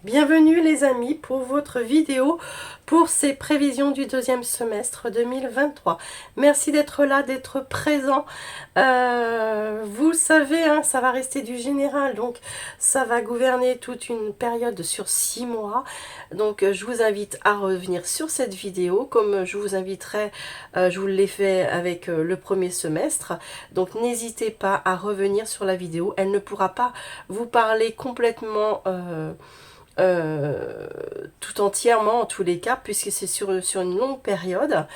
Bienvenue les amis pour votre vidéo pour ces prévisions du deuxième semestre 2023. Merci d'être là, d'être présent. Vous savez, hein, ça va rester du général, donc ça va gouverner toute une période sur 6 mois. Donc je vous invite à revenir sur cette vidéo comme je vous inviterai, je vous l'ai fait avec le premier semestre. Donc n'hésitez pas à revenir sur la vidéo, elle ne pourra pas vous parler complètement tout entièrement en tous les cas, puisque c'est sur une longue période.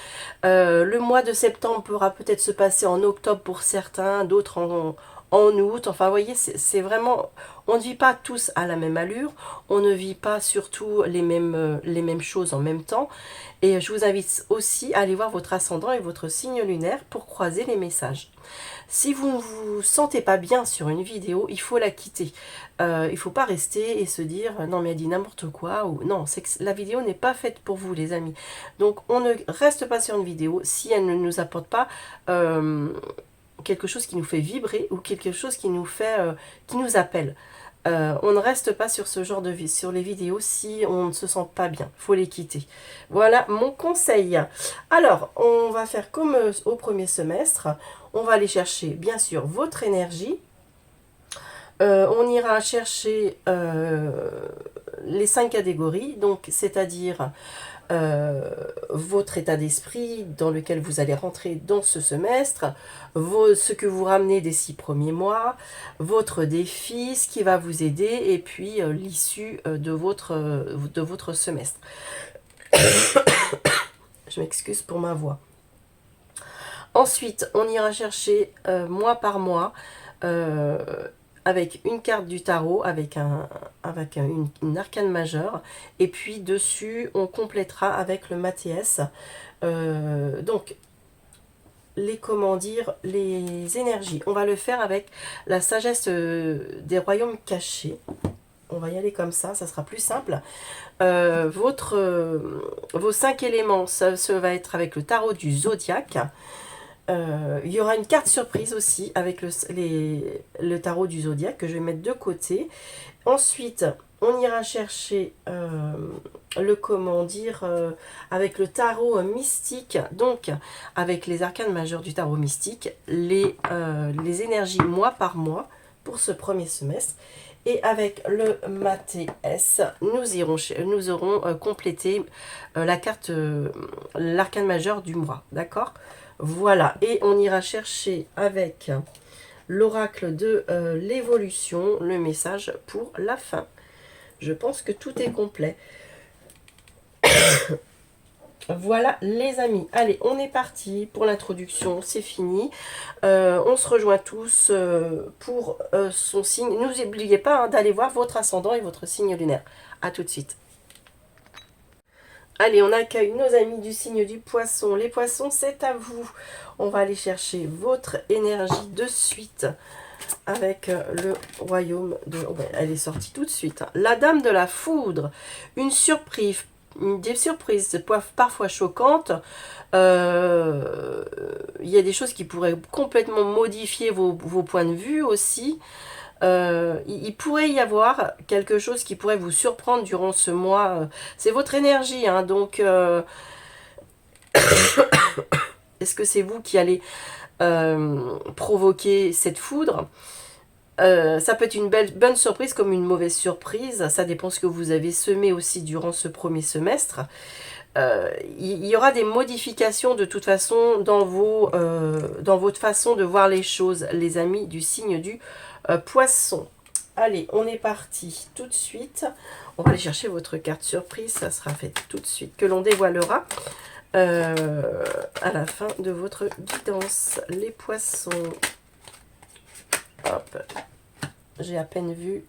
Le mois de septembre pourra peut-être se passer en octobre pour certains, d'autres en août. Enfin, vous voyez, c'est vraiment... On ne vit pas tous à la même allure, on ne vit pas surtout les mêmes choses en même temps. Et je vous invite aussi à aller voir votre ascendant et votre signe lunaire pour croiser les messages. Si vous ne vous sentez pas bien sur une vidéo, il faut la quitter. Il ne faut pas rester et se dire non mais elle dit n'importe quoi, ou non, c'est que la vidéo n'est pas faite pour vous les amis. Donc on ne reste pas sur une vidéo si elle ne nous apporte pas quelque chose qui nous fait vibrer ou quelque chose qui nous fait qui nous appelle. On ne reste pas sur ce genre de vie, sur les vidéos si on ne se sent pas bien. Il faut les quitter. Voilà mon conseil. Alors, on va faire comme au premier semestre. On va aller chercher, bien sûr, votre énergie. On ira chercher les 5 catégories, donc c'est-à-dire votre état d'esprit dans lequel vous allez rentrer dans ce semestre, ce que vous ramenez des 6 premiers mois, votre défi, ce qui va vous aider, et puis l'issue de votre semestre. Je m'excuse pour ma voix. Ensuite, on ira chercher mois par mois avec une carte du tarot, avec une arcane majeure, et puis dessus on complétera avec le Mathias. Donc les énergies, on va le faire avec la sagesse des royaumes cachés. On va y aller comme ça sera plus simple. Vos 5 éléments, ça va être avec le tarot du zodiaque. Il y aura une carte surprise aussi avec le tarot du zodiaque que je vais mettre de côté. Ensuite, on ira chercher avec le tarot mystique, donc avec les arcanes majeures du tarot mystique, les énergies mois par mois pour ce premier semestre. Et avec le Mathias, nous aurons complété la carte, l'arcane majeure du mois, d'accord ? Voilà, et on ira chercher avec l'oracle de l'évolution, le message pour la fin. Je pense que tout est complet. Voilà les amis, allez, on est parti pour l'introduction, c'est fini. On se rejoint tous pour son signe. N'oubliez pas hein, d'aller voir votre ascendant et votre signe lunaire. A tout de suite. Allez, on accueille nos amis du signe du poisson. Les poissons, c'est à vous. On va aller chercher votre énergie de suite avec le royaume de... Oh ben, elle est sortie tout de suite. La dame de la foudre. Une surprise, des surprises parfois choquantes. Il y a des choses qui pourraient complètement modifier vos points de vue aussi. Il pourrait y avoir quelque chose qui pourrait vous surprendre durant ce mois. C'est votre énergie, hein, donc est-ce que c'est vous qui allez provoquer cette foudre? Ça peut être une bonne surprise comme une mauvaise surprise. Ça dépend ce que vous avez semé aussi durant ce premier semestre. Il y aura des modifications de toute façon dans votre façon de voir les choses, les amis du signe du poisson. Allez, on est parti tout de suite. On va aller chercher votre carte surprise. Ça sera fait tout de suite, que l'on dévoilera à la fin de votre guidance. Les poissons. Hop. J'ai à peine vu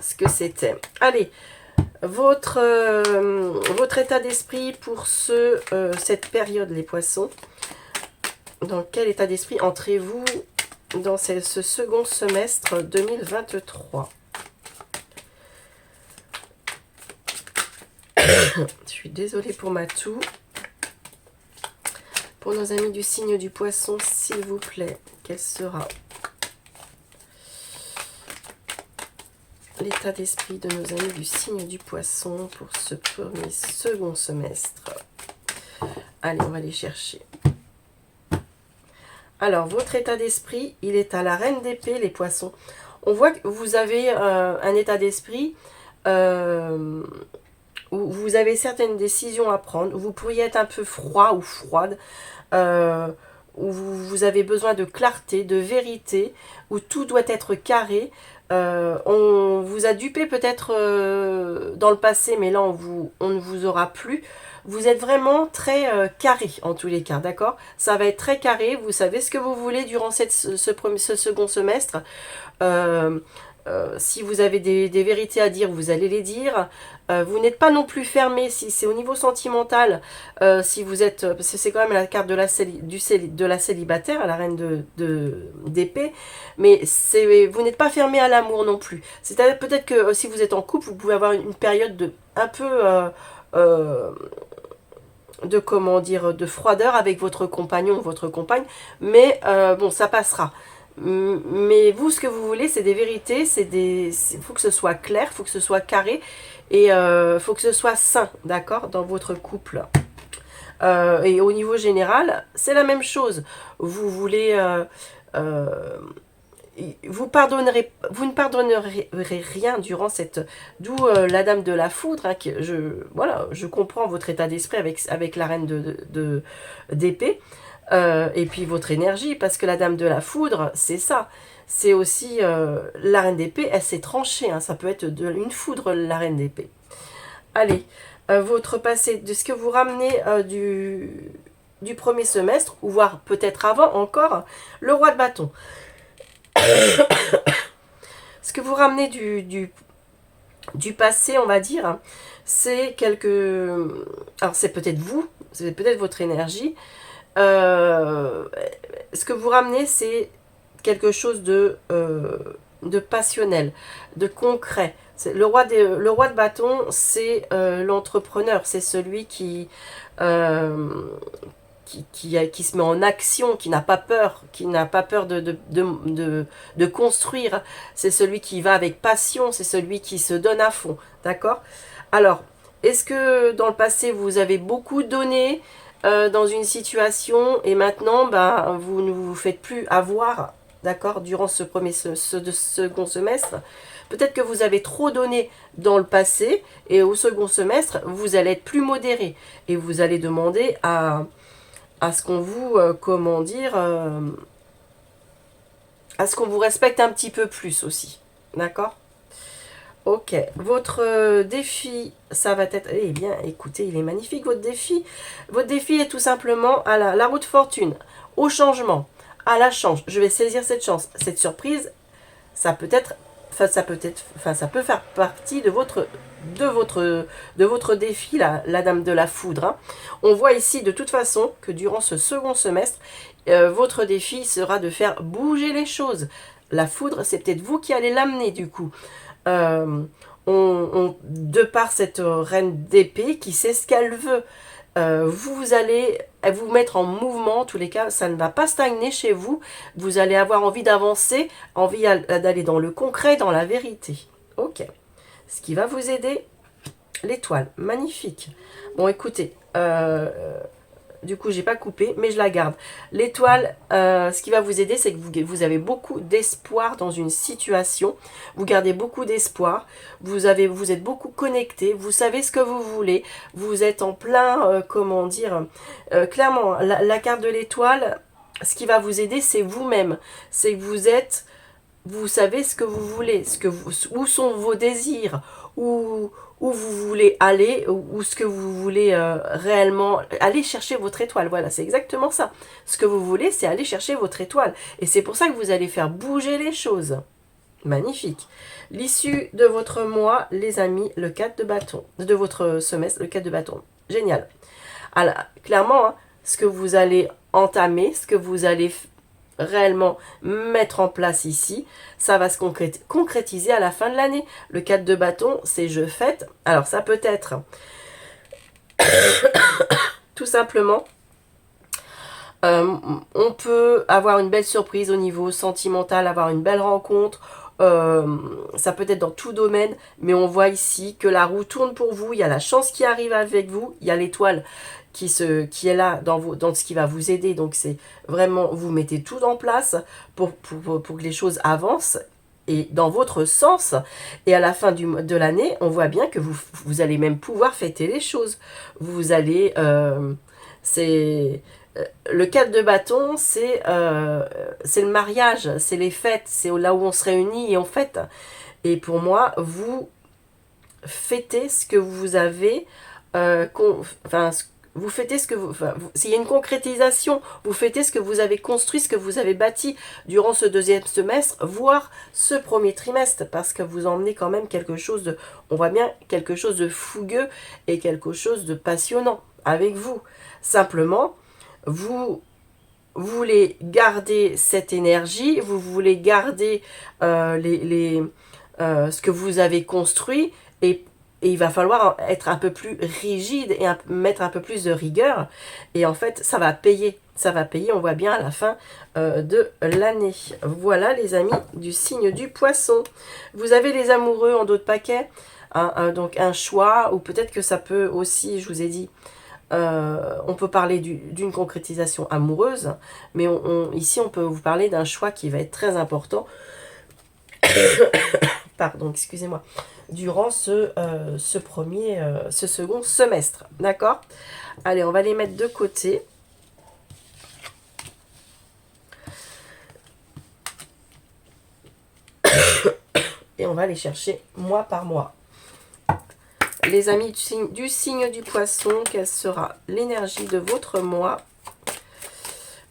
ce que c'était. Allez, votre état d'esprit pour cette période, les poissons. Dans quel état d'esprit entrez-vous dans ce second semestre 2023? Je suis désolée pour ma toux. Pour nos amis du signe du poisson, s'il vous plaît, quelle sera l'état d'esprit de nos amis du signe du poisson pour ce premier second semestre. Allez, on va aller chercher. Alors, votre état d'esprit, il est à la reine d'épée, les poissons. On voit que vous avez un état d'esprit où vous avez certaines décisions à prendre, où vous pourriez être un peu froid ou froide, où vous avez besoin de clarté, de vérité, où tout doit être carré. On vous a dupé peut-être dans le passé, mais là on ne vous aura plus. Vous êtes vraiment très carré en tous les cas, d'accord? Ça va être très carré, vous savez ce que vous voulez durant ce second semestre. Si vous avez des vérités à dire, vous allez les dire. Vous n'êtes pas non plus fermé si c'est au niveau sentimental. Si vous êtes, parce que c'est quand même la carte de la célibataire, la reine d'épée, mais vous n'êtes pas fermé à l'amour non plus. C'est-à-dire peut-être que si vous êtes en couple, vous pouvez avoir une période un peu de comment dire, de froideur avec votre compagnon ou votre compagne, mais bon, ça passera. Mais vous, ce que vous voulez, c'est des vérités, faut que ce soit clair, faut que ce soit carré, et faut que ce soit sain, d'accord, dans votre couple. Et au niveau général, c'est la même chose. Vous voulez... vous ne pardonnerez rien durant cette... D'où la dame de la foudre, hein, voilà, je comprends votre état d'esprit avec la reine d'épée. Et puis votre énergie, parce que la dame de la foudre, c'est ça. C'est aussi la reine d'épée, elle s'est tranchée. Hein, ça peut être une foudre, la reine d'épée. Allez, votre passé, de ce que vous ramenez du premier semestre, ou voire peut-être avant encore, le roi de bâton. Ce que vous ramenez du passé, on va dire, c'est alors c'est peut-être vous, c'est peut-être votre énergie. Ce que vous ramenez, c'est quelque chose de passionnel, de concret. Le roi de bâton, c'est l'entrepreneur, c'est celui qui se met en action, qui n'a pas peur, de construire. C'est celui qui va avec passion, c'est celui qui se donne à fond. D'accord? Alors, est-ce que dans le passé, vous avez beaucoup donné dans une situation et maintenant, vous ne vous faites plus avoir, d'accord, durant ce second semestre? Peut-être que vous avez trop donné dans le passé et au second semestre, vous allez être plus modéré et vous allez demander à ce qu'on vous, comment dire, à ce qu'on vous respecte un petit peu plus aussi. D'accord? Ok. Votre défi, ça va être... Eh bien, écoutez, il est magnifique, votre défi. Votre défi est tout simplement à la route fortune, au changement, à la chance. Je vais saisir cette chance. Cette surprise, ça peut faire partie de votre défi, la dame de la foudre. Hein. On voit ici de toute façon que durant ce second semestre, votre défi sera de faire bouger les choses. La foudre, c'est peut-être vous qui allez l'amener du coup. De par cette reine d'épée qui sait ce qu'elle veut. Vous allez vous mettre en mouvement, en tous les cas, ça ne va pas stagner chez vous. Vous allez avoir envie d'avancer, envie d'aller dans le concret, dans la vérité. Ok. Ce qui va vous aider, l'étoile. Magnifique. Bon, écoutez, du coup, j'ai pas coupé, mais je la garde. L'étoile, ce qui va vous aider, c'est que vous avez beaucoup d'espoir dans une situation. Vous gardez beaucoup d'espoir. Vous êtes beaucoup connecté. Vous savez ce que vous voulez. Vous êtes en plein, comment dire, clairement, la carte de l'étoile, ce qui va vous aider, c'est vous-même. C'est que vous savez ce que vous voulez, où sont vos désirs, où vous voulez aller, ou ce que vous voulez réellement, aller chercher votre étoile. Voilà, c'est exactement ça. Ce que vous voulez, c'est aller chercher votre étoile. Et c'est pour ça que vous allez faire bouger les choses. Magnifique. L'issue de votre mois, les amis, le 4 de bâton. De votre semestre, le 4 de bâton. Génial. Alors, clairement, hein, ce que vous allez entamer, ce que vous allez réellement mettre en place ici, ça va se concrétiser à la fin de l'année. Le 4 de bâton, c'est je fête. Alors ça peut être tout simplement, on peut avoir une belle surprise au niveau sentimental, avoir une belle rencontre, Ça peut être dans tout domaine, mais on voit ici que la roue tourne pour vous, il y a la chance qui arrive avec vous, il y a l'étoile qui est là dans ce qui va vous aider. Donc c'est vraiment, vous mettez tout en place pour que les choses avancent et dans votre sens. Et à la fin de l'année, on voit bien que vous allez même pouvoir fêter les choses. Vous allez... c'est... Le 4 de bâton, c'est le mariage, c'est les fêtes, c'est là où on se réunit et on fête. Et pour moi, vous fêtez ce que vous avez, vous fêtez ce que s'il y a une concrétisation, vous fêtez ce que vous avez construit, ce que vous avez bâti durant ce deuxième semestre, voire ce premier trimestre, parce que vous emmenez quand même quelque chose de, on voit bien, quelque chose de fougueux et quelque chose de passionnant avec vous. Simplement, vous voulez garder cette énergie, vous voulez garder ce que vous avez construit et il va falloir être un peu plus rigide et mettre un peu plus de rigueur. Et en fait, ça va payer. Ça va payer, on voit bien à la fin de l'année. Voilà les amis du signe du poisson. Vous avez les amoureux en d'autres paquets. Donc un choix, ou peut-être que ça peut aussi, je vous ai dit, on peut parler d'une concrétisation amoureuse, mais ici on peut vous parler d'un choix qui va être très important. Pardon, excusez-moi. Durant ce second semestre. D'accord? Allez, on va les mettre de côté. Et on va les chercher mois par mois. Les amis du signe du poisson, quelle sera l'énergie de votre mois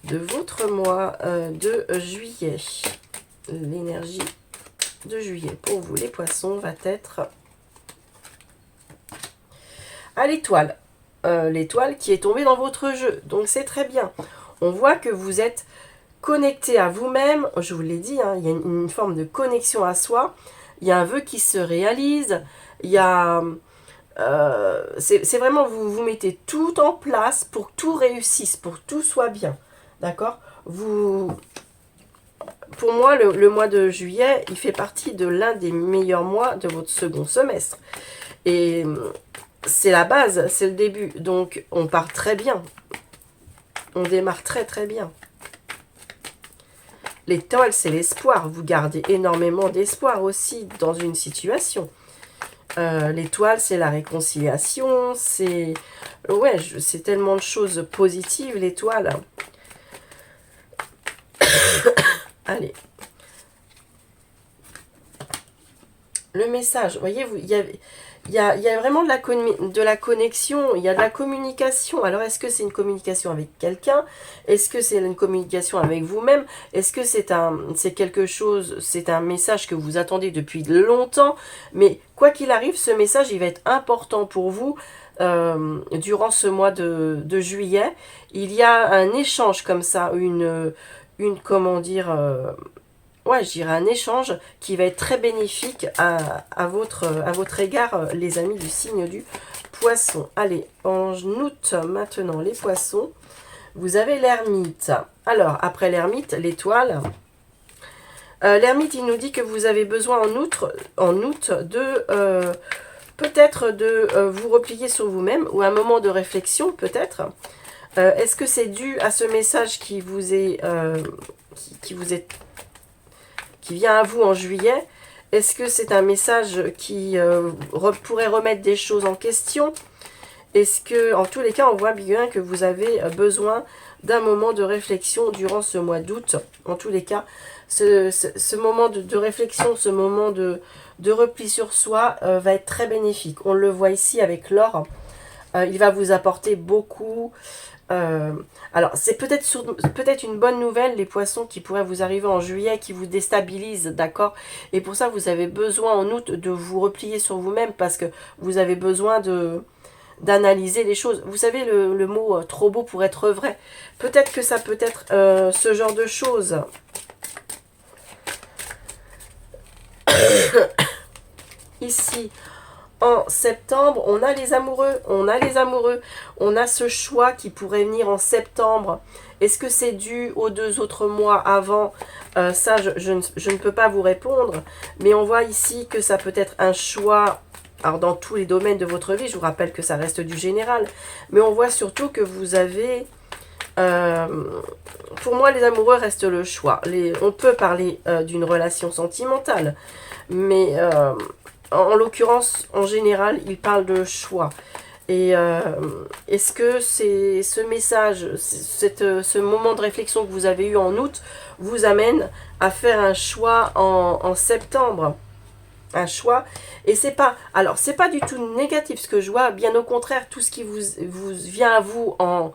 de juillet? L'énergie de juillet pour vous les poissons va être à l'étoile. L'étoile qui est tombée dans votre jeu. Donc c'est très bien. On voit que vous êtes connecté à vous-même. Je vous l'ai dit, hein, il y a une forme de connexion à soi. Il y a un vœu qui se réalise. Il y a... c'est vraiment, vous mettez tout en place pour que tout réussisse, pour que tout soit bien. D'accord? Pour moi, le mois de juillet, il fait partie de l'un des meilleurs mois de votre second semestre. Et c'est la base, c'est le début. Donc, on part très bien. On démarre très très bien. L'étoile, c'est l'espoir. Vous gardez énormément d'espoir aussi dans une situation. L'étoile, c'est la réconciliation. C'est c'est tellement de choses positives, l'étoile. Allez. Le message, vous voyez, il y a vraiment de la connexion, il y a de la communication. Alors, est-ce que c'est une communication avec quelqu'un? Est-ce que c'est une communication avec vous-même? Est-ce que c'est quelque chose, c'est un message que vous attendez depuis longtemps? Mais quoi qu'il arrive, ce message, il va être important pour vous durant ce mois de juillet. Il y a un échange comme ça, comment dire... je dirais un échange qui va être très bénéfique à votre égard, les amis du signe du poisson. Allez, en août, maintenant, les poissons. Vous avez l'ermite. Alors, après l'ermite, l'étoile. L'ermite, il nous dit que vous avez besoin en août de... peut-être de vous replier sur vous-même, ou un moment de réflexion, peut-être. Est-ce que c'est dû à ce message qui vient à vous en juillet? Est-ce que c'est un message qui pourrait remettre des choses en question? Est-ce que, en tous les cas, on voit bien que vous avez besoin d'un moment de réflexion durant ce mois d'août? En tous les cas, ce moment de réflexion, ce moment de repli sur soi va être très bénéfique. On le voit ici avec l'or. Il va vous apporter beaucoup... alors, c'est peut-être une bonne nouvelle, les poissons, qui pourrait vous arriver en juillet, qui vous déstabilise, d'accord? Et pour ça, vous avez besoin en août de vous replier sur vous-même, parce que vous avez besoin d'analyser les choses. Vous savez, le mot trop beau pour être vrai. Peut-être que ça peut être ce genre de choses. Ici, en septembre, on a les amoureux, on a les amoureux, on a ce choix qui pourrait venir en septembre. Est-ce que c'est dû aux 2 autres mois avant? Ça, je ne peux pas vous répondre, mais on voit ici que ça peut être un choix. Alors, dans tous les domaines de votre vie, je vous rappelle que ça reste du général, mais on voit surtout que vous avez... pour moi, les amoureux restent le choix. On peut parler d'une relation sentimentale, mais en l'occurrence, en général, il parle de choix. Et est-ce que c'est ce message, ce moment de réflexion que vous avez eu en août, vous amène à faire un choix en septembre? Un choix, et c'est pas, alors c'est pas du tout négatif ce que je vois, bien au contraire, tout ce qui vous vient à vous en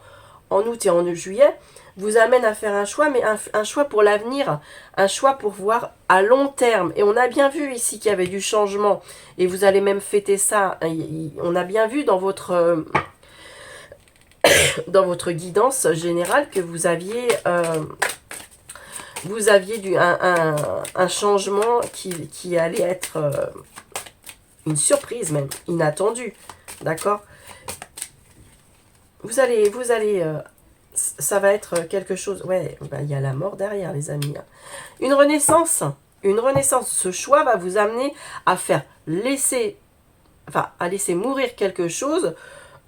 août et en juillet, vous amène à faire un choix, mais un choix pour l'avenir, un choix pour voir à long terme. Et on a bien vu ici qu'il y avait du changement, et vous allez même fêter ça. On a bien vu dans votre guidance générale que vous aviez un changement qui allait être une surprise même, inattendue. D'accord? Vous allez ça va être quelque chose... Ouais, ben, il y a la mort derrière, les amis. Une renaissance. Une renaissance. Ce choix va vous amener à à laisser mourir quelque chose,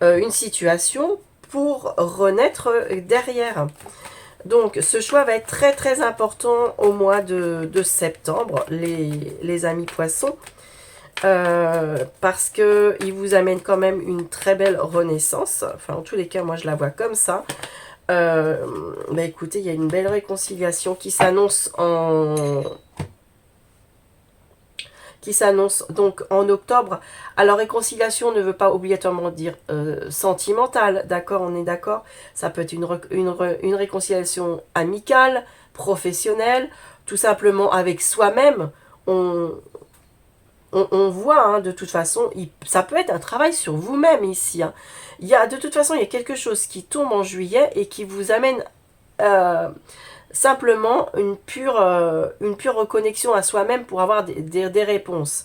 une situation, pour renaître derrière. Donc, ce choix va être très très important au mois de septembre, les amis poissons. Parce que il vous amène quand même une très belle renaissance. Enfin, en tous les cas, moi, je la vois comme ça. Bah écoutez, il y a une belle réconciliation qui s'annonce donc en octobre. Alors, réconciliation ne veut pas obligatoirement dire sentimentale, d'accord? On est d'accord? Ça peut être une réconciliation amicale, professionnelle, tout simplement avec soi-même. On voit, hein, de toute façon, ça peut être un travail sur vous-même ici. Hein. De toute façon, il y a quelque chose qui tombe en juillet et qui vous amène simplement une pure reconnexion à soi-même pour avoir des réponses.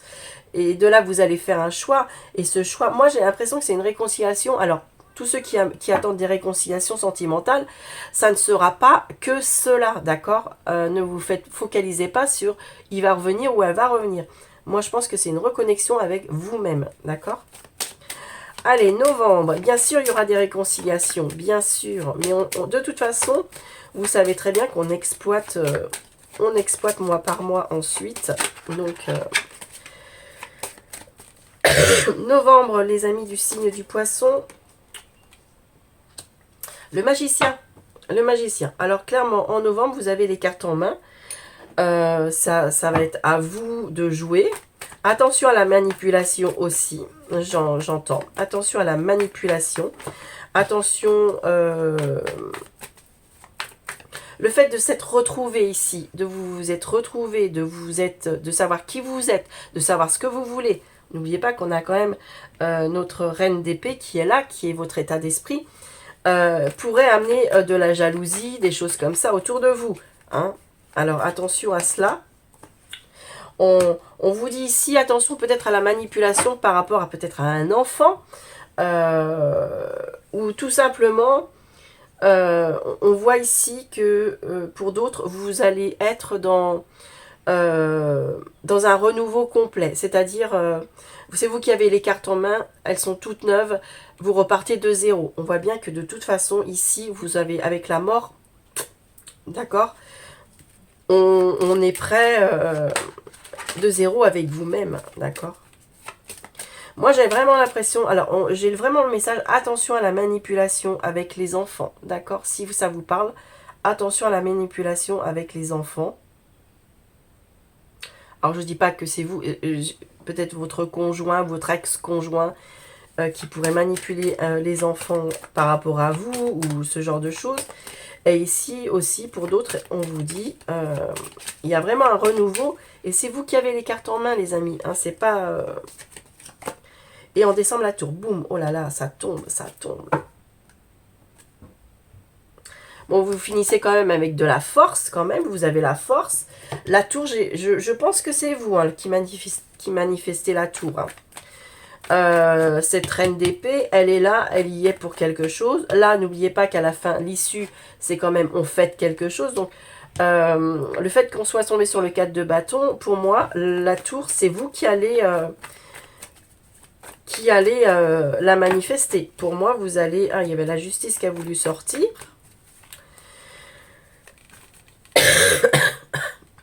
Et de là, vous allez faire un choix. Et ce choix, moi, j'ai l'impression que c'est une réconciliation. Alors, tous ceux qui attendent des réconciliations sentimentales, ça ne sera pas que cela, d'accord? Ne vous focalisez pas sur il va revenir ou elle va revenir. Moi, je pense que c'est une reconnexion avec vous-même, d'accord? Allez, novembre. Bien sûr, il y aura des réconciliations, bien sûr. Mais de toute façon, vous savez très bien qu'on exploite, mois par mois ensuite. Donc, novembre, les amis du signe du poisson. Le magicien. Le magicien. Alors, clairement, en novembre, vous avez les cartes en main. Ça va être à vous de jouer. Attention à la manipulation aussi, j'entends. Attention à la manipulation. Attention, le fait de s'être retrouvé ici, de vous être retrouvé, de savoir qui vous êtes, de savoir ce que vous voulez. N'oubliez pas qu'on a quand même notre reine d'épée qui est là, qui est votre état d'esprit, pourrait amener de la jalousie, des choses comme ça autour de vous. Hein. Alors attention à cela. On vous dit ici, attention peut-être à la manipulation par rapport à peut-être à un enfant, ou tout simplement, on voit ici que pour d'autres, vous allez être dans un renouveau complet. C'est-à-dire, c'est vous qui avez les cartes en main, elles sont toutes neuves, vous repartez de zéro. On voit bien que de toute façon, ici, vous avez avec la mort, d'accord, on est prêt de zéro avec vous-même, d'accord. Moi, j'ai vraiment l'impression, alors j'ai vraiment le message, attention à la manipulation avec les enfants, d'accord. Si ça vous parle, attention à la manipulation avec les enfants. Alors, je ne dis pas que c'est vous, peut-être votre conjoint, votre ex-conjoint, qui pourrait manipuler les enfants par rapport à vous, ou ce genre de choses. Et ici aussi, pour d'autres, on vous dit, il y a vraiment un renouveau. Et c'est vous qui avez les cartes en main, les amis. Hein, c'est pas... Et en décembre, la tour, boum, oh là là, ça tombe, ça tombe. Bon, vous finissez quand même avec de la force, quand même. Vous avez la force. La tour, je pense que c'est vous, hein, qui manifestez la tour. Hein. Cette reine d'épée, elle est là, elle y est pour quelque chose. Là, n'oubliez pas qu'à la fin, l'issue, c'est quand même on fête quelque chose. Donc, le fait qu'on soit tombé sur le 4 de bâton, pour moi, la tour, c'est vous qui allez la manifester. Pour moi, vous allez... Ah, il y avait la justice qui a voulu sortir.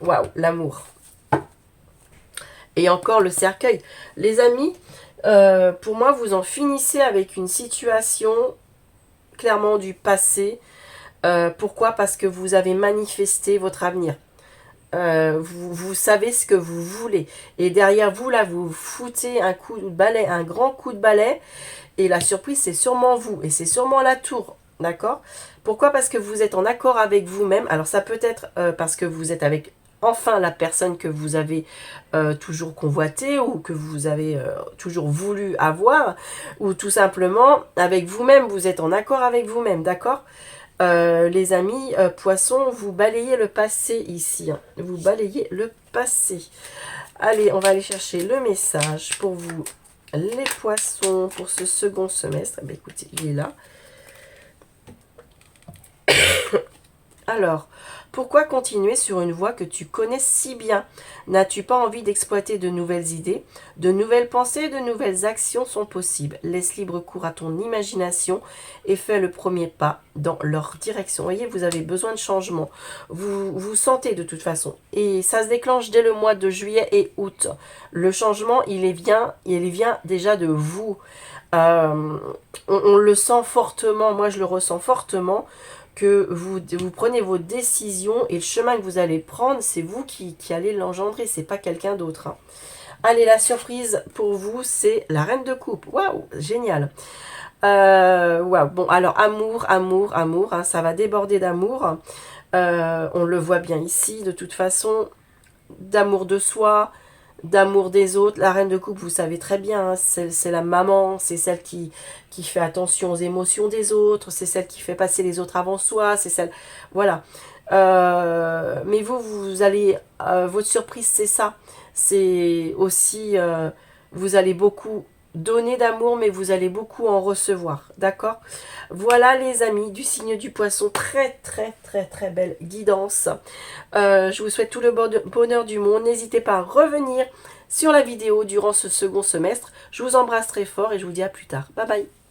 Waouh, l'amour. Et encore le cercueil. Les amis, pour moi, vous en finissez avec une situation clairement du passé. Pourquoi? Parce que vous avez manifesté votre avenir. Vous savez ce que vous voulez. Et derrière vous, là, vous foutez un coup de balai, un grand coup de balai. Et la surprise, c'est sûrement vous. Et c'est sûrement la tour. D'accord? Pourquoi? Parce que vous êtes en accord avec vous-même. Alors ça peut être parce que vous êtes avec enfin la personne que vous avez toujours convoité ou que vous avez toujours voulu avoir. Ou tout simplement avec vous-même. Vous êtes en accord avec vous-même. D'accord? Les amis, poissons, vous balayez le passé ici. Hein. Vous balayez le passé. Allez, on va aller chercher le message pour vous, les poissons, pour ce second semestre. Eh bien, écoutez, il est là. Alors, pourquoi continuer sur une voie que tu connais si bien? N'as-tu pas envie d'exploiter de nouvelles idées? De nouvelles pensées, de nouvelles actions sont possibles. Laisse libre cours à ton imagination et fais le premier pas dans leur direction. Voyez, vous avez besoin de changement. Vous sentez de toute façon. Et ça se déclenche dès le mois de juillet et août. Le changement, il vient déjà de vous. On le sent fortement, moi je le ressens fortement, que vous prenez vos décisions et le chemin que vous allez prendre, c'est vous qui allez l'engendrer, c'est pas quelqu'un d'autre. Hein. Allez, la surprise pour vous, c'est la reine de coupe. Waouh, génial. Waouh, bon, alors amour, amour, amour, hein, ça va déborder d'amour. On le voit bien ici, de toute façon, d'amour de soi, d'amour des autres. La reine de coupe, vous savez très bien, hein, c'est la maman, c'est celle qui fait attention aux émotions des autres, c'est celle qui fait passer les autres avant soi, c'est celle... Voilà. Mais vous allez... votre surprise, c'est ça. C'est aussi... vous allez beaucoup donner d'amour, mais vous allez beaucoup en recevoir. D'accord? Voilà les amis du signe du poisson. Très, très, très, très belle guidance. Je vous souhaite tout le bonheur du monde. N'hésitez pas à revenir sur la vidéo durant ce second semestre. Je vous embrasse très fort et je vous dis à plus tard. Bye bye.